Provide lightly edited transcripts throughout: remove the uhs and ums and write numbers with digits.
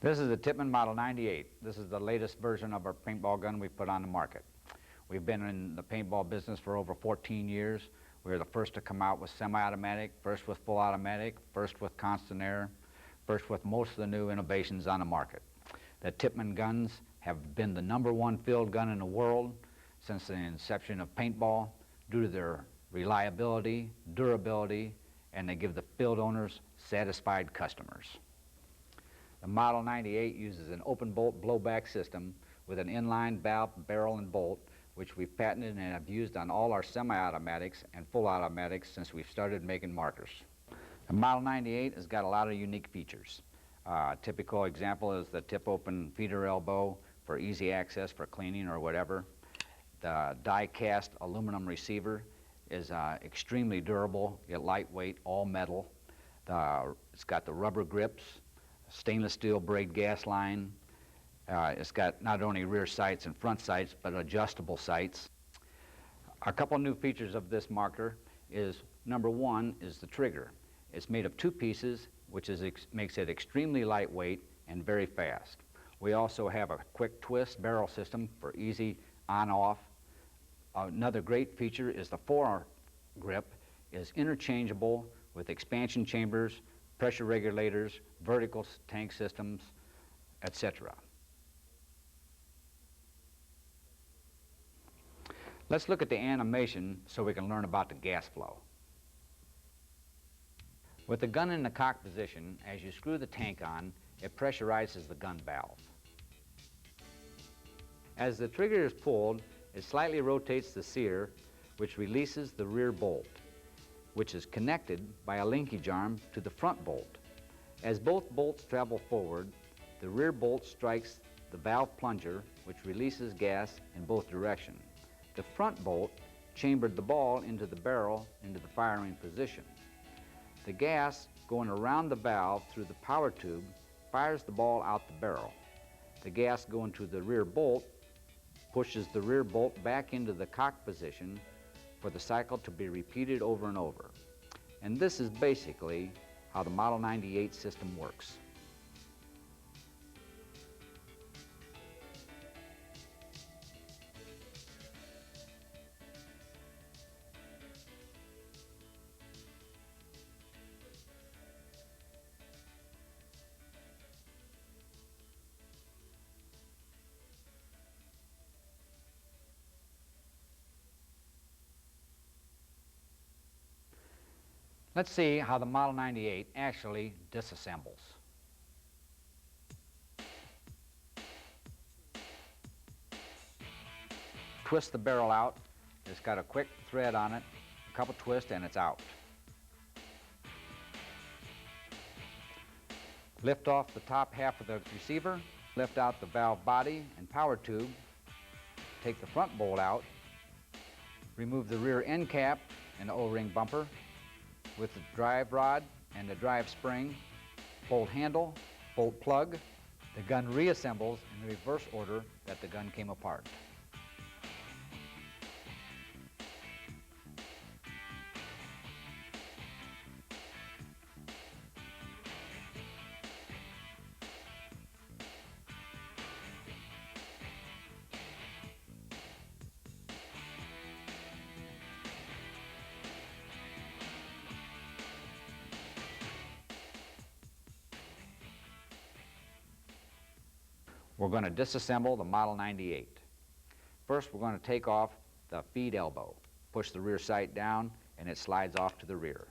This is the Tippmann Model 98. This is the latest version of our paintball gun we put on the market. We've been in the paintball business for over 14 years. We were the first to come out with semi-automatic, first with full automatic, first with constant air, first with most of the new innovations on the market. The Tippmann guns have been the #1 field gun in the world since the inception of paintball due to their reliability, durability, and they give the field owners satisfied customers. The Model 98 uses an open bolt blowback system with an inline valve, barrel, and bolt, which we've patented and have used on all our semi-automatics and full automatics since we've started making markers. The Model 98 has got a lot of unique features. A typical example is the tip-open feeder elbow for easy access for cleaning or whatever. The die-cast aluminum receiver is extremely durable, yet lightweight, all metal. It's got the rubber grips, stainless steel braid gas line. It's got not only rear sights and front sights, but adjustable sights. A couple new features of this marker is, #1 is the trigger. It's made of 2 pieces, which makes it extremely lightweight and very fast. We also have a quick twist barrel system for easy on-off. Another great feature is the foregrip is interchangeable with expansion chambers, pressure regulators, vertical tank systems, etc. Let's look at the animation so we can learn about the gas flow. With the gun in the cock position, as you screw the tank on, it pressurizes the gun valve. As the trigger is pulled, it slightly rotates the sear, which releases the rear bolt, which is connected by a linkage arm to the front bolt. As both bolts travel forward, the rear bolt strikes the valve plunger, which releases gas in both directions. The front bolt chambered the ball into the barrel into the firing position. The gas going around the valve through the power tube fires the ball out the barrel. The gas going to the rear bolt pushes the rear bolt back into the cock position for the cycle to be repeated over and over. And this is basically how the Model 98 system works. Let's see how the Model 98 actually disassembles. Twist the barrel out. It's got a quick thread on it, a couple twists, and it's out. Lift off the top half of the receiver, lift out the valve body and power tube, take the front bolt out, remove the rear end cap and the O-ring bumper, with the drive rod and the drive spring, bolt handle, bolt plug. The gun reassembles in the reverse order that the gun came apart. We're going to disassemble the Model 98. First, we're going to take off the feed elbow. Push the rear sight down, and it slides off to the rear.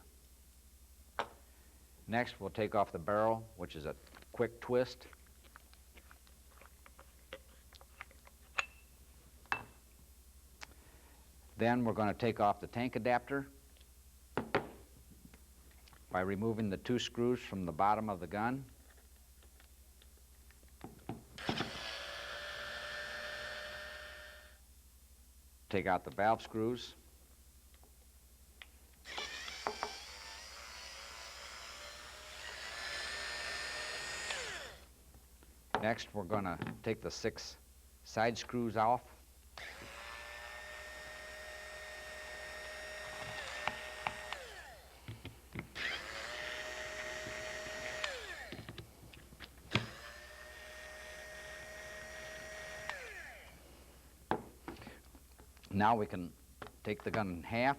Next, we'll take off the barrel, which is a quick twist. Then we're going to take off the tank adapter by removing the 2 screws from the bottom of the gun. Take out the valve screws. Next, we're going to take the 6 side screws off. Now we can take the gun in half.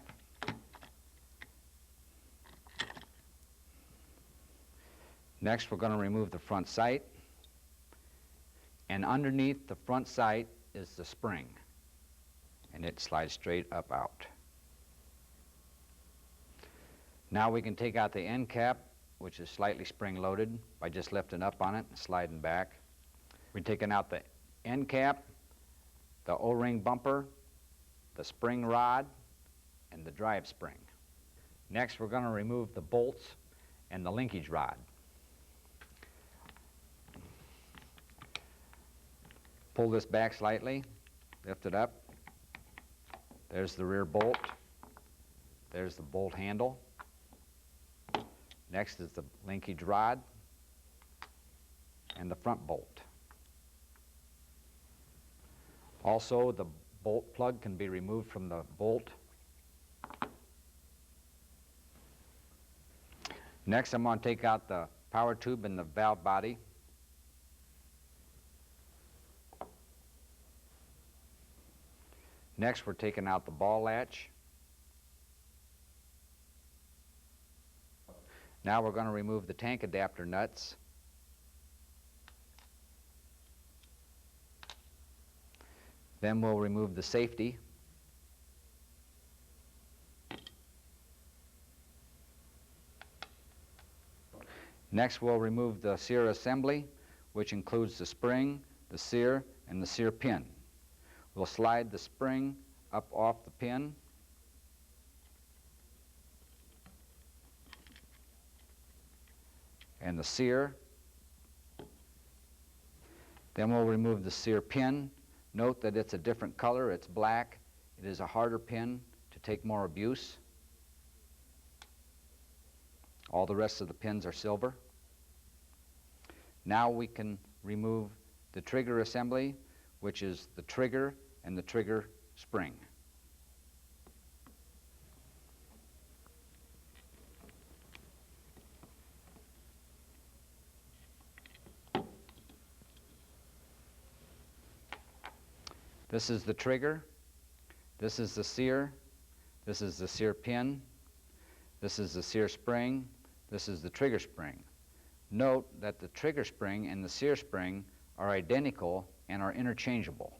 Next, we're going to remove the front sight. And underneath the front sight is the spring. And it slides straight up out. Now we can take out the end cap, which is slightly spring-loaded, by just lifting up on it and sliding back. We're taking out the end cap, the O-ring bumper, the spring rod, and the drive spring. Next, we're going to remove the bolts and the linkage rod. Pull this back slightly, lift it up. There's the rear bolt. There's the bolt handle. Next is the linkage rod and the front bolt. Also, the bolt plug can be removed from the bolt. Next, I'm going to take out the power tube and the valve body. Next, we're taking out the ball latch. Now we're going to remove the tank adapter nuts. Then we'll remove the safety. Next, we'll remove the sear assembly, which includes the spring, the sear, and the sear pin. We'll slide the spring up off the pin. And the sear. Then we'll remove the sear pin. Note that it's a different color. It's black. It is a harder pin to take more abuse. All the rest of the pins are silver. Now we can remove the trigger assembly, which is the trigger and the trigger spring. This is the trigger, this is the sear, this is the sear pin, this is the sear spring, this is the trigger spring. Note that the trigger spring and the sear spring are identical and are interchangeable.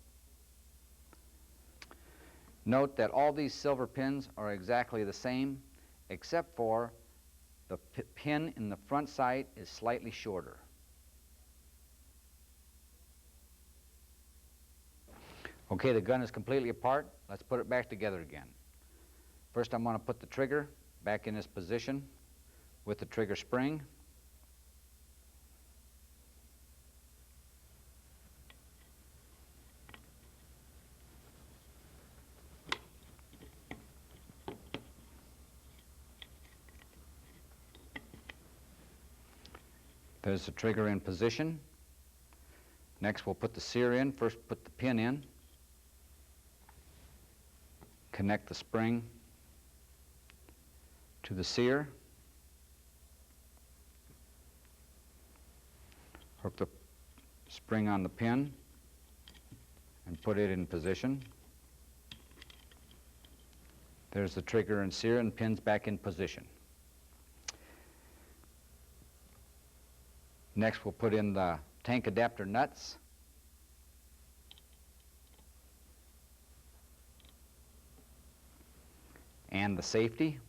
Note that all these silver pins are exactly the same, except for the pin in the front sight is slightly shorter. Okay, the gun is completely apart. Let's put it back together again. First, I'm going to put the trigger back in its position with the trigger spring. There's the trigger in position. Next, we'll put the sear in. First, put the pin in. Connect the spring to the sear. Hook the spring on the pin and put it in position. There's the trigger and sear, and pins back in position. Next, we'll put in the tank adapter nuts. And the safety.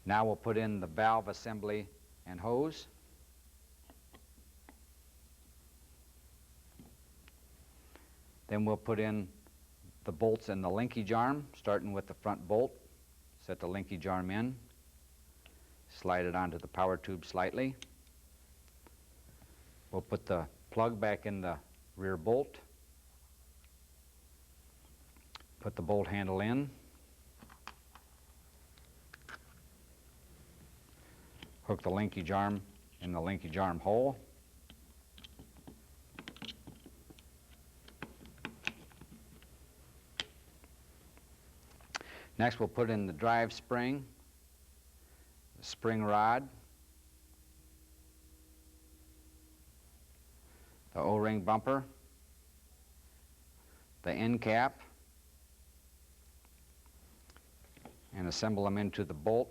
Now we'll put in the valve assembly and hose. Then we'll put in the bolts and the linkage arm, starting with the front bolt. Set the linkage arm in. Slide it onto the power tube slightly. We'll put the plug back in the rear bolt. Put the bolt handle in. Hook the linkage arm in the linkage arm hole. Next, we'll put in the drive spring, the spring rod, the O-ring bumper, the end cap, and assemble them into the bolt.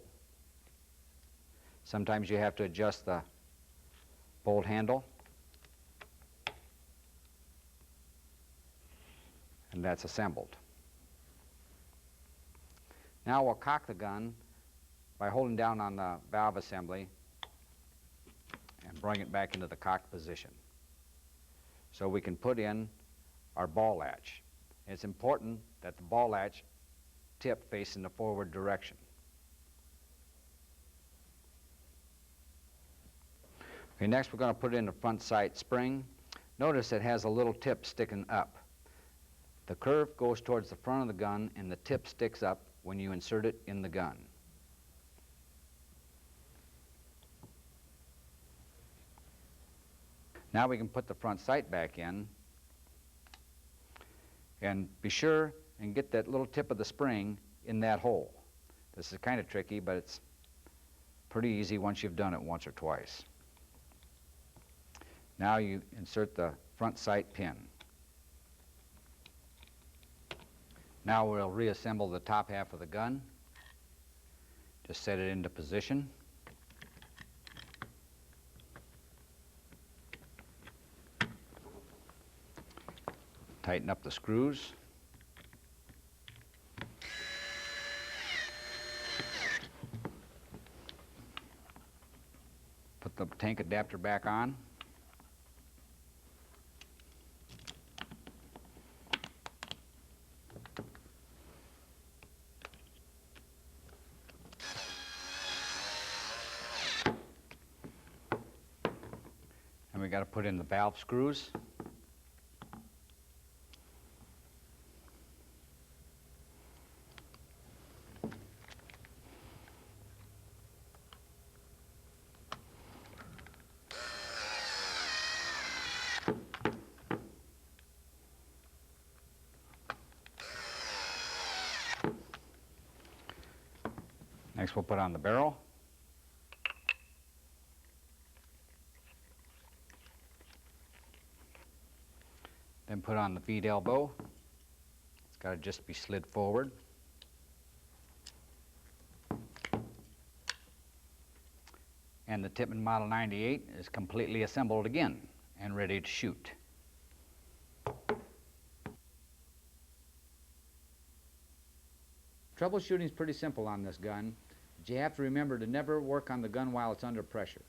Sometimes you have to adjust the bolt handle, and that's assembled. Now we'll cock the gun by holding down on the valve assembly and bring it back into the cocked position. So we can put in our ball latch. It's important that the ball latch tip face in the forward direction. Okay, next we're going to put in the front sight spring. Notice it has a little tip sticking up. The curve goes towards the front of the gun and the tip sticks up when you insert it in the gun. Now we can put the front sight back in, and be sure and get that little tip of the spring in that hole. This is kind of tricky, but it's pretty easy once you've done it once or twice. Now you insert the front sight pin. Now we'll reassemble the top half of the gun. Just set it into position. Tighten up the screws. Put the tank adapter back on. And we got to put in the valve screws. Next we'll put on the barrel. Then put on the feed elbow. It's got to just be slid forward. And the Tippmann Model 98 is completely assembled again and ready to shoot. Troubleshooting is pretty simple on this gun, but you have to remember to never work on the gun while it's under pressure.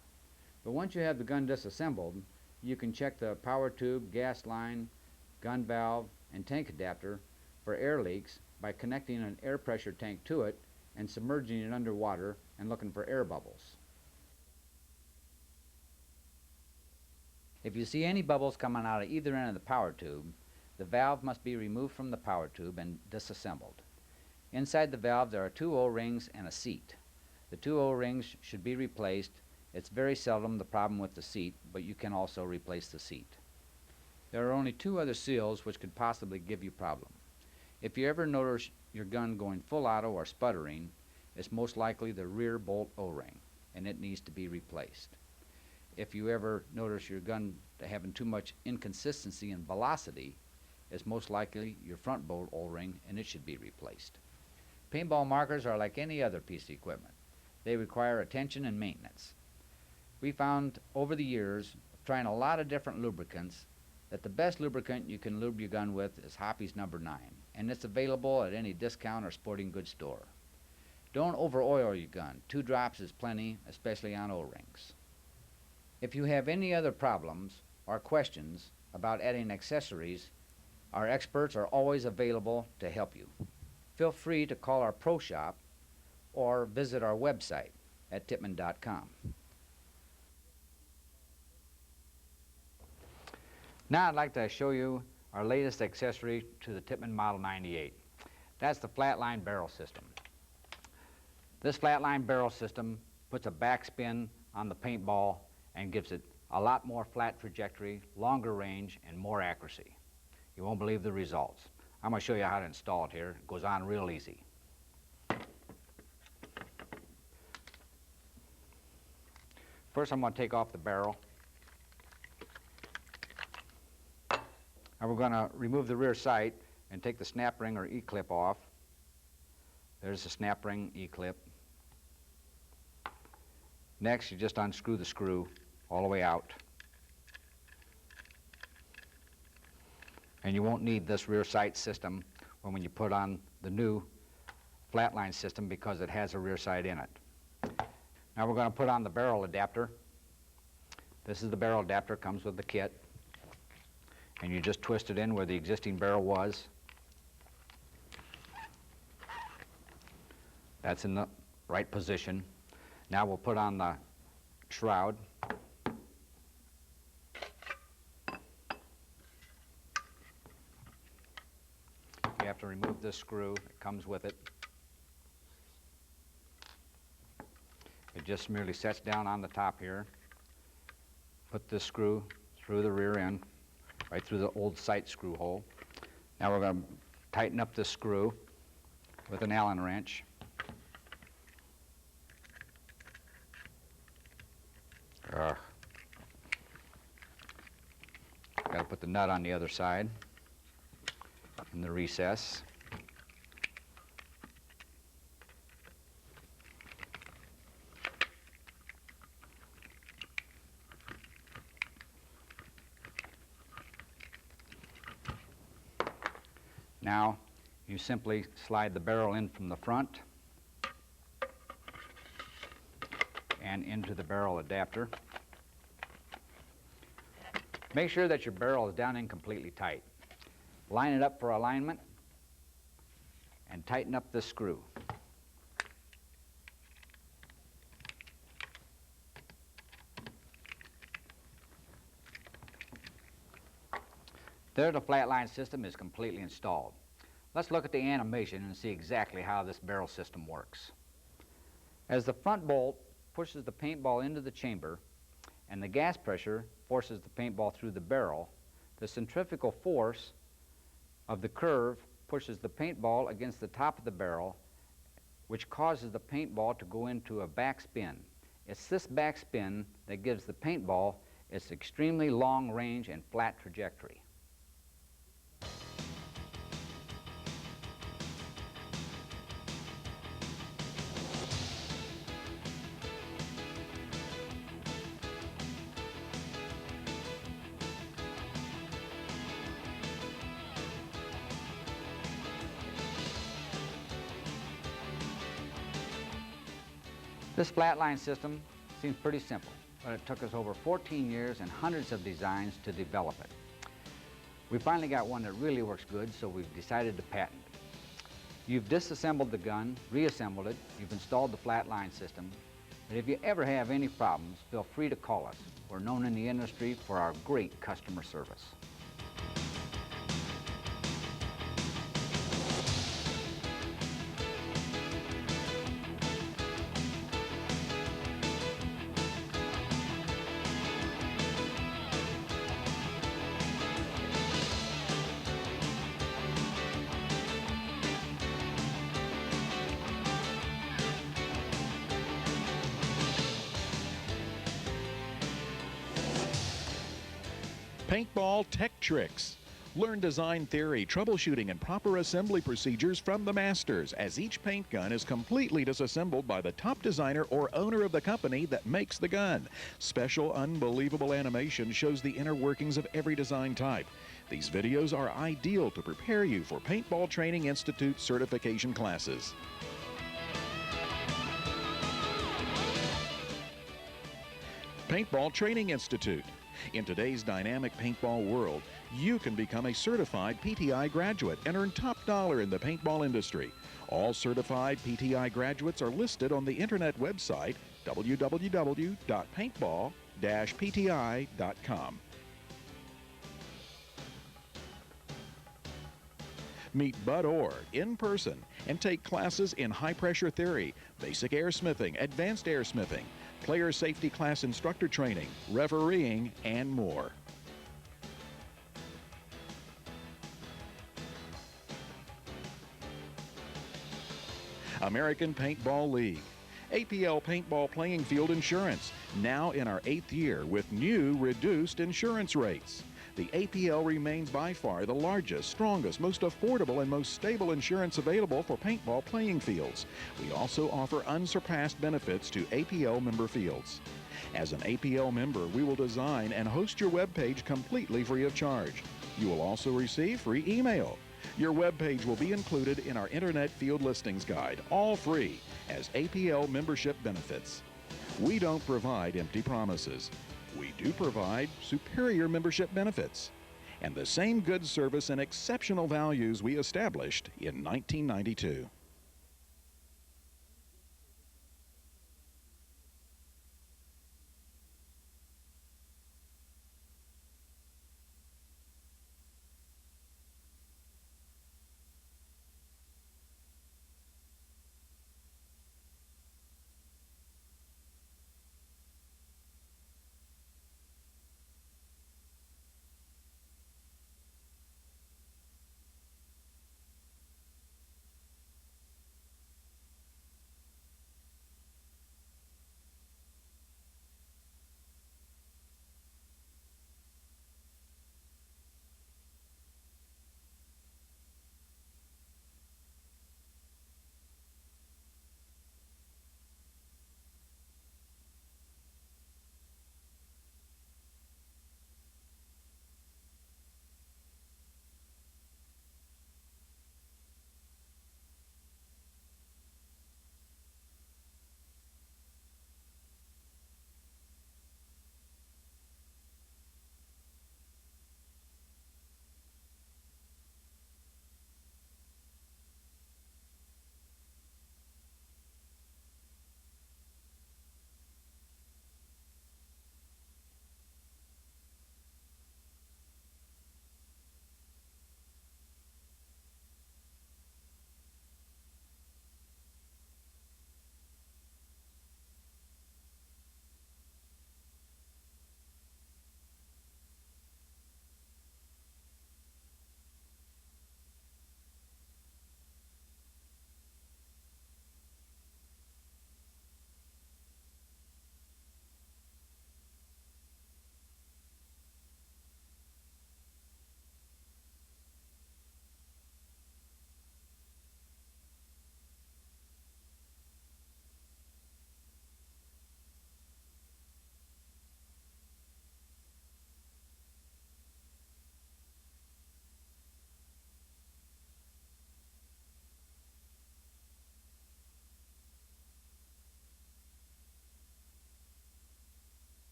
But once you have the gun disassembled, you can check the power tube, gas line, gun valve, and tank adapter for air leaks by connecting an air pressure tank to it and submerging it underwater and looking for air bubbles. If you see any bubbles coming out of either end of the power tube, the valve must be removed from the power tube and disassembled. Inside the valve there are 2 O-rings and a seat. The 2 O-rings should be replaced. It's very seldom the problem with the seat, but you can also replace the seat. There are only 2 other seals which could possibly give you problem. If you ever notice your gun going full auto or sputtering, it's most likely the rear bolt O-ring, and it needs to be replaced. If you ever notice your gun having too much inconsistency in velocity, it's most likely your front bolt O-ring, and it should be replaced. Paintball markers are like any other piece of equipment. They require attention and maintenance. We found over the years, trying a lot of different lubricants, that the best lubricant you can lube your gun with is Hoppy's No. 9, and it's available at any discount or sporting goods store. Don't over-oil your gun. 2 drops is plenty, especially on O-rings. If you have any other problems or questions about adding accessories, our experts are always available to help you. Feel free to call our pro shop or visit our website at tippmann.com. Now I'd like to show you our latest accessory to the Tippmann Model 98. That's the flatline barrel system. This flatline barrel system puts a backspin on the paintball and gives it a lot more flat trajectory, longer range, and more accuracy. You won't believe the results. I'm going to show you how to install it here. It goes on real easy. First I'm going to take off the barrel. Now we're going to remove the rear sight and take the snap ring or E-clip off. There's the snap ring E-clip. Next, you just unscrew the screw all the way out. And you won't need this rear sight system when you put on the new flatline system because it has a rear sight in it. Now we're going to put on the barrel adapter. This is the barrel adapter, comes with the kit. And you just twist it in where the existing barrel was. That's in the right position. Now we'll put on the shroud. You have to remove this screw. It comes with it. It just merely sets down on the top here. Put this screw through the rear end, right through the old sight screw hole. Now we're going to tighten up this screw with an Allen wrench. Got to put the nut on the other side in the recess. Now you simply slide the barrel in from the front and into the barrel adapter. Make sure that your barrel is down in completely tight. Line it up for alignment and tighten up this screw. There, the flatline system is completely installed. Let's look at the animation and see exactly how this barrel system works. As the front bolt pushes the paintball into the chamber and the gas pressure forces the paintball through the barrel, the centrifugal force of the curve pushes the paintball against the top of the barrel, which causes the paintball to go into a backspin. It's this backspin that gives the paintball its extremely long range and flat trajectory. This flatline system seems pretty simple, but it took us over 14 years and hundreds of designs to develop it. We finally got one that really works good, so we've decided to patent it. You've disassembled the gun, reassembled it, you've installed the flatline system, but if you ever have any problems, feel free to call us. We're known in the industry for our great customer service. Paintball Tech Trix. Learn design theory, troubleshooting, and proper assembly procedures from the masters, as each paint gun is completely disassembled by the top designer or owner of the company that makes the gun. Special, unbelievable animation shows the inner workings of every design type. These videos are ideal to prepare you for Paintball Training Institute certification classes. Paintball Training Institute. In today's dynamic paintball world, you can become a certified PTI graduate and earn top dollar in the paintball industry. All certified PTI graduates are listed on the internet website www.paintball-pti.com. Meet Bud Orr in person and take classes in high-pressure theory, basic airsmithing, advanced airsmithing, player safety class instructor training, refereeing, and more. American Paintball League. APL Paintball Playing Field Insurance, now in our 8th year with new reduced insurance rates. The APL remains by far the largest, strongest, most affordable, and most stable insurance available for paintball playing fields. We also offer unsurpassed benefits to APL member fields. As an APL member, we will design and host your web page completely free of charge. You will also receive free email. Your web page will be included in our Internet Field Listings Guide, all free, as APL membership benefits. We don't provide empty promises. We do provide superior membership benefits and the same good service and exceptional values we established in 1992.